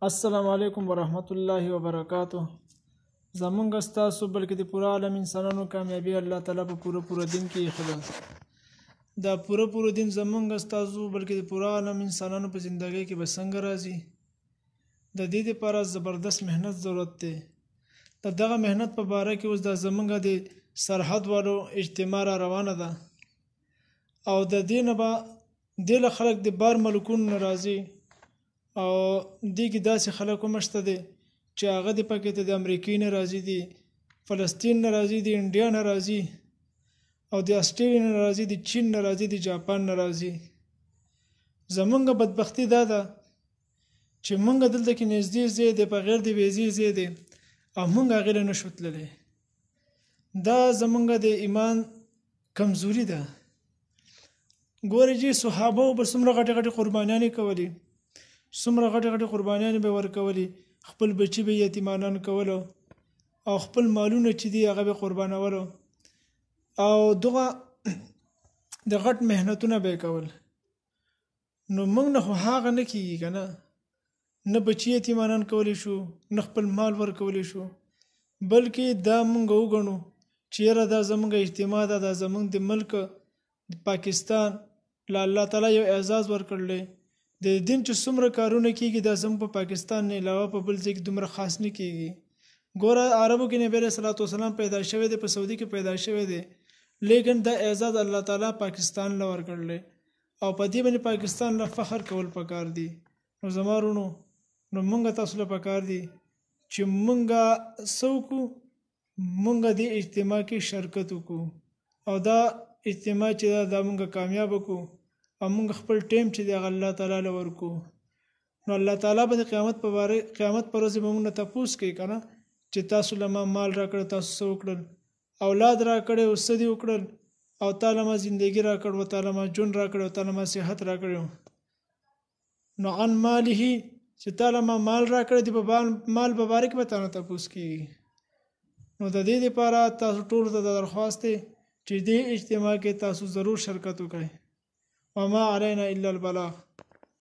السلام علیکم ورحمت الله وبرکاتہ. زمونږ ستاسو بلکې د پوره عالم انسانانو کامیابی الله تعالی په پوره دین کې خدا دا پوره دین زمونږ ستاسو بلکې د پوره عالم انسانانو په زندګۍ کې به څنګه راځي د دې لپاره زبردست مهنت ضرورت دی. دغه مهنت په باره کې اوس د زمونږ د سرحد والو اجتماع روانه ده او د دې نه به د خلک د بار ملکونو ناراضي او دیګ داسې خلک مشته دي چې هغه د پکې د امریکای ناراضي دي، فلسطین ناراضي دي، انډیا ناراضي او د استرالیا ناراضي دي، چین ناراضي دي، جاپان ناراضي. زمونږ بدبختی دا ده چې مونږ دلته کې نږدې ځای دی په غیر د ویزې ځای دی او مونږ هغې له نشو تللی. دا زمونږ د ایمان کمزوري ده. ګورې چې صحابه به څومره غټې قربانیانې کولې، څومره غټې قربانیانې به ورکولې، خپل بچي به یتیمانان کولو او خپل مالونه چې دي هغه به قربانولو او دغه د غټ مهنتونه به کول. نو موږ نه خو هغه نه کیږي که نه بچي یتیمانان کولی شو، نه خپل مال ورکولی شو، بلکې دا موږ وګڼو چې یاره دا زموږ اجتماع ده، دا زموږ د ملک پاکستان له الله تعالی یو اعزاز ورکړلی د دین چې څومره کارونه کیږي دا زموږ په پاکستان نه علاوه په بل ځای کې دومره خاص نه کیږي. ګوره عربو کې نبی علیه صلوات والسلام پیدا شوی دی، په سعودي کې پیدا شوی دی، لیکن دا اعزاز الله تعالی پاکستان له ورکړلی او په دې باندې پاکستان له فخر کول پکار دي. نو زما وروڼو نو مونږ تاسو له پکار دي چې مونږ څوکو مونږ د اجتماع کې شرکت وکړو او دا اجتماع چې دا مونږ کامیاب وکړو او موږ خپل ټیم چې دی الله تعالی له ورکو. نو الله تعالی به د قیامت پر ورځ به موږ نه تپوس کوي که نه چې تاسو له ما مال راکړه، تاسو څه وکړل، اولاد راکړی او څه دې وکړل او تعالی ما زندګي راکړ و تعالی ما ژوند راکړ او تعالی ما صحت راکړ. نو عن ماله چې تعالی ما مال راکړ دی په مال مبارک به تانه تپوس کیږي. نو د دې لپاره تاسو ټول ته درخواست دی چې دې اجتماع کې تاسو ضرور شرکت وکړئ. وما علينا إلا البلاغ.